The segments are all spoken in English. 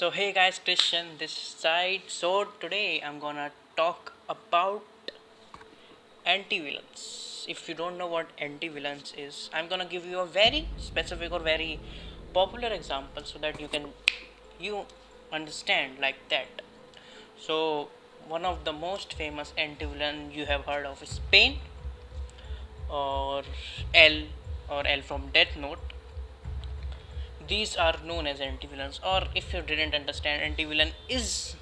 So hey guys, Christian this side. So today I'm gonna talk about anti-villains. If you don't know what anti-villains is, I'm gonna give you a very specific or very popular example so that you understand like that. So one of the most famous anti-villain you have heard of is Pain or L or L from Death Note. These are known as anti-villains, or if you didn't understand, anti-villain is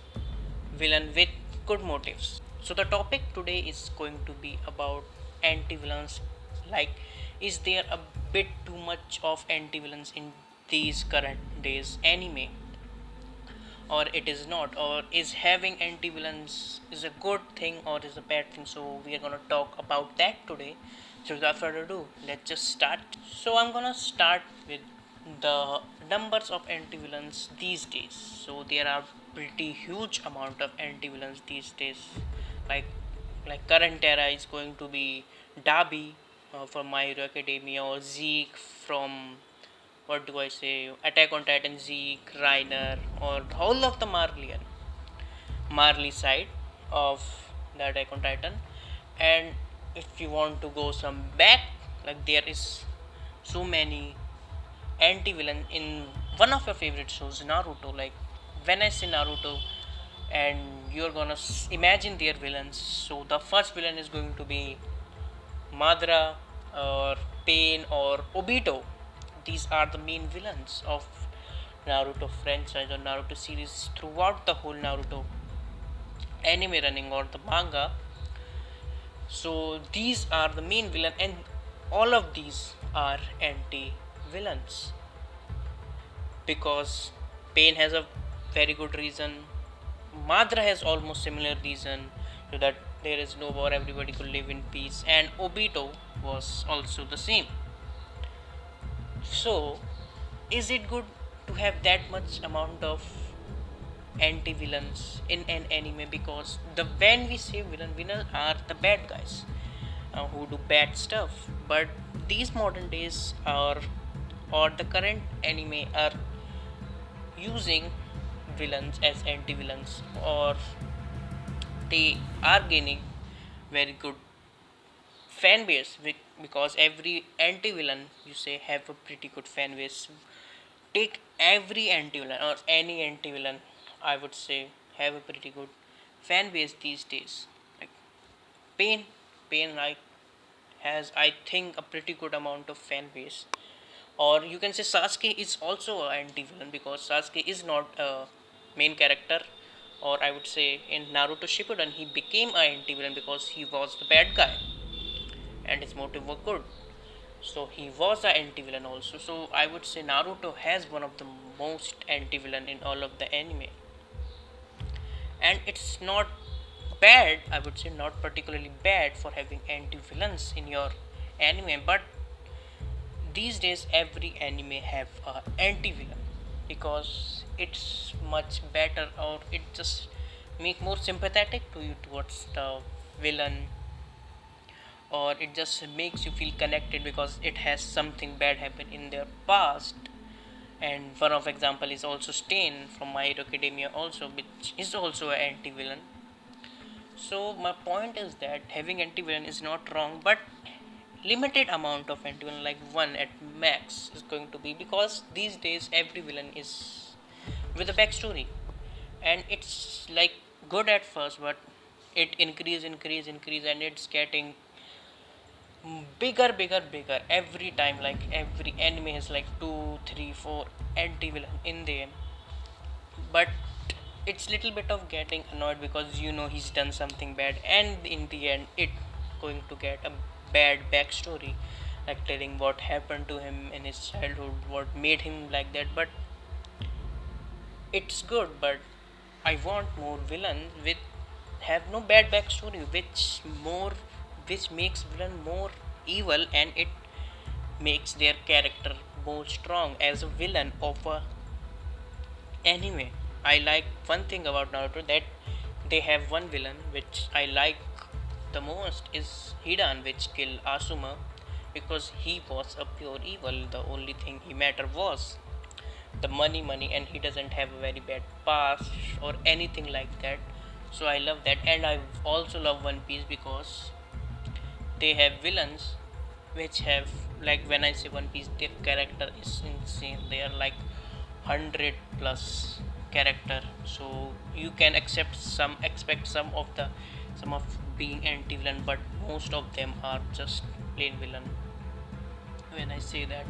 villain with good motives. So the topic today is going to be about anti-villains. Like, is there a bit too much of anti-villains in these current days anime, or it is not, or is having anti-villains is a good thing or is a bad thing? So we are gonna talk about that today. So without further ado, let's just start. So I'm gonna start with the numbers of anti-villains these days. So there are pretty huge amount of anti-villains these days. Like like current era is going to be Darby from My Hero Academia, or Zeke from, what do I say, Attack on Titan, Zeke, Reiner, or whole of the Marley side of the Attack on Titan. And if you want to go some back, like there is so many anti-villain in one of your favorite shows, Naruto. Like when I say Naruto, and you're gonna imagine their villains. So the first villain is going to be Madara or Pain or Obito. These are the main villains of Naruto franchise or Naruto series throughout the whole Naruto anime running or the manga. So these are the main villain, and all of these are anti-villains because Pain has a very good reason. Madra has almost similar reason, so that there is no war, everybody could live in peace, and Obito was also the same. So, is it good to have that much amount of anti-villains in an anime? Because the when we say villains are the bad guys who do bad stuff. But these modern days are, or the current anime are using villains as anti-villains, or they are gaining very good fan base because every anti-villain you say have a pretty good fan base. Take every anti-villain or any anti-villain, I would say, have a pretty good fan base these days. Like pain pain like has, I think, a pretty good amount of fan base. Or you can say Sasuke is also an anti-villain because Sasuke is not a main character, or I would say in Naruto Shippuden he became an anti-villain because he was the bad guy and his motive was good. So he was an anti-villain also. So I would say Naruto has one of the most anti-villain in all of the anime. And it's not bad, I would say not particularly bad for having anti-villains in your anime, but these days every anime have a anti-villain because it's much better, or it just make more sympathetic to you towards the villain, or it just makes you feel connected because it has something bad happen in their past. And one of example is also Stain from My Hero Academia also, which is also an anti-villain. So my point is that having anti-villain is not wrong, but limited amount of anti-villain, like one at max, is going to be, because these days every villain is with a backstory, and it's like good at first, but it increase, and it's getting bigger every time. Like every anime has like 2 3 4 anti-villain in there, but it's little bit of getting annoyed because he's done something bad, and in the end it going to get a bad backstory, like telling what happened to him in his childhood, what made him like that. But it's good, but I want more villains with have no bad backstory, which makes villain more evil, and it makes their character more strong as a villain of a anime. I like one thing about Naruto, that they have one villain which I like the most is Hidan, which killed Asuma because he was a pure evil. The only thing he matter was the money, and he doesn't have a very bad past or anything like that. So I love that, and I also love One Piece because they have villains which have, like, when I say One Piece, their character is insane. They are like 100 plus character, so you can expect some of being anti-villain, but most of them are just plain villain. When I say that,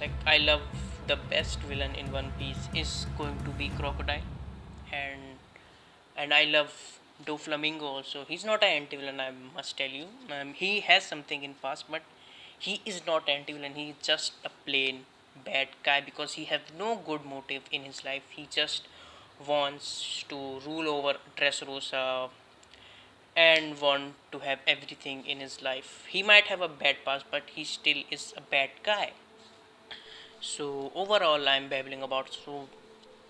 like, I love the best villain in One Piece is going to be Crocodile, and I love Doflamingo also. He's not an anti-villain, I must tell you. He has something in past, but he is not anti-villain. He is just a plain bad guy because he has no good motive in his life. He just wants to rule over Dressrosa and want to have everything in his life. He might have a bad past, but he still is a bad guy. So overall, I'm babbling about so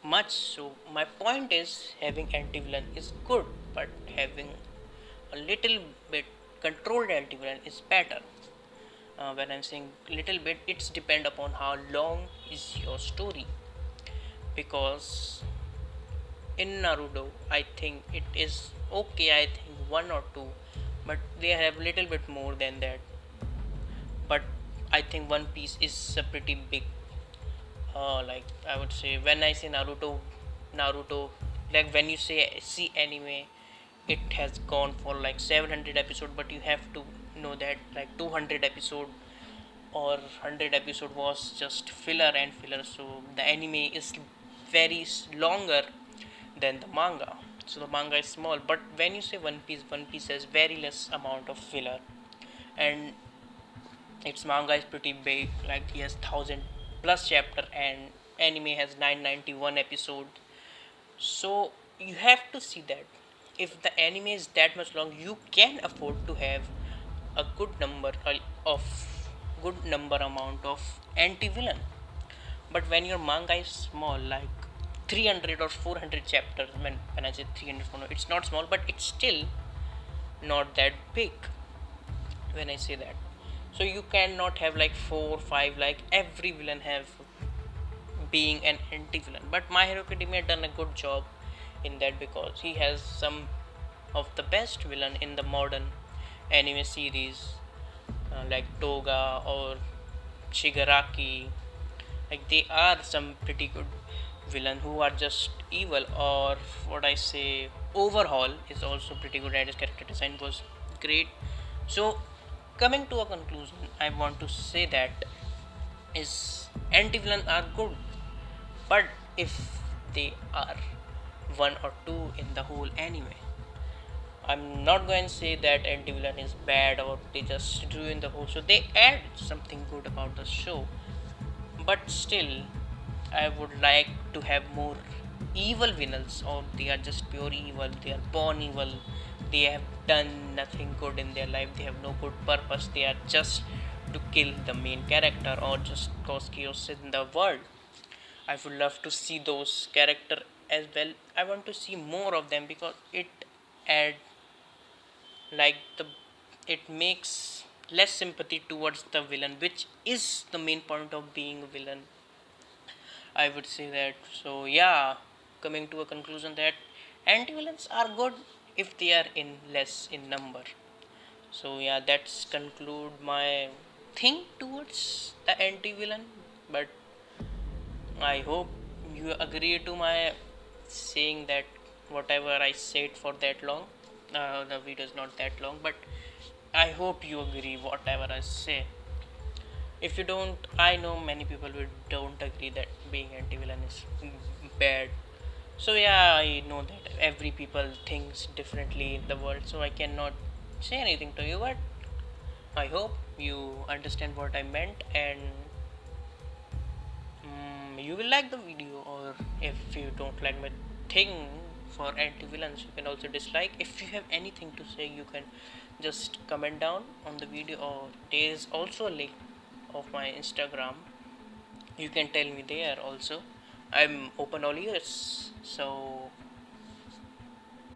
much. So my point is, having anti-villain is good, but having a little bit controlled anti-villain is better. When I'm saying little bit, it's depend upon how long is your story. Because in Naruto, I think it is okay. I think one or two, but they have little bit more than that. But I think One Piece is a pretty big, like, I would say, when I say Naruto, like, when you say see anime, it has gone for like 700 episode, but you have to know that like 200 episode or 100 episode was just filler and filler. So the anime is very longer than the manga. So the manga is small, but when you say One Piece has very less amount of filler, and its manga is pretty big, like he has 1000 plus chapter, and anime has 991 episode. So you have to see that if the anime is that much long, you can afford to have a of good number amount of anti-villain. But when your manga is small, like 300 or 400 chapters, when I say 300, it's not small, but it's still not that big when I say that. So you cannot have like 4 5, like every villain have being an anti-villain. But My Hero Academia done a good job in that because he has some of the best villain in the modern anime series, like Toga or Shigaraki. Like, they are some pretty good villain who are just evil, or what I say, Overhaul is also pretty good, and his character design was great. So coming to a conclusion, I want to say that is anti-villain are good, but if they are one or two in the whole anime, I'm not going to say that anti-villain is bad or they just ruin the whole show. They add something good about the show, but still, I would like to have more evil villains, or they are just pure evil. They are born evil. They have done nothing good in their life. They have no good purpose. They are just to kill the main character or just cause chaos in the world. I would love to see those character as well. I want to see more of them because it add, like, the it makes less sympathy towards the villain, which is the main point of being a villain, I would say that. So yeah, coming to a conclusion that anti-villains are good if they are in less in number. So yeah, that's conclude my thing towards the anti-villain. But I hope you agree to my saying that whatever I said for that long. The video is not that long, but I hope you agree whatever I say. If you don't, I know many people will don't agree that being anti-villain is bad. So yeah, I know that every people thinks differently in the world, so I cannot say anything to you, but I hope you understand what I meant, and you will like the video. Or if you don't like my thing for anti-villains, you can also dislike. If you have anything to say, you can just comment down on the video, or there is also a link of my Instagram. You can tell me there also. I'm open all ears. So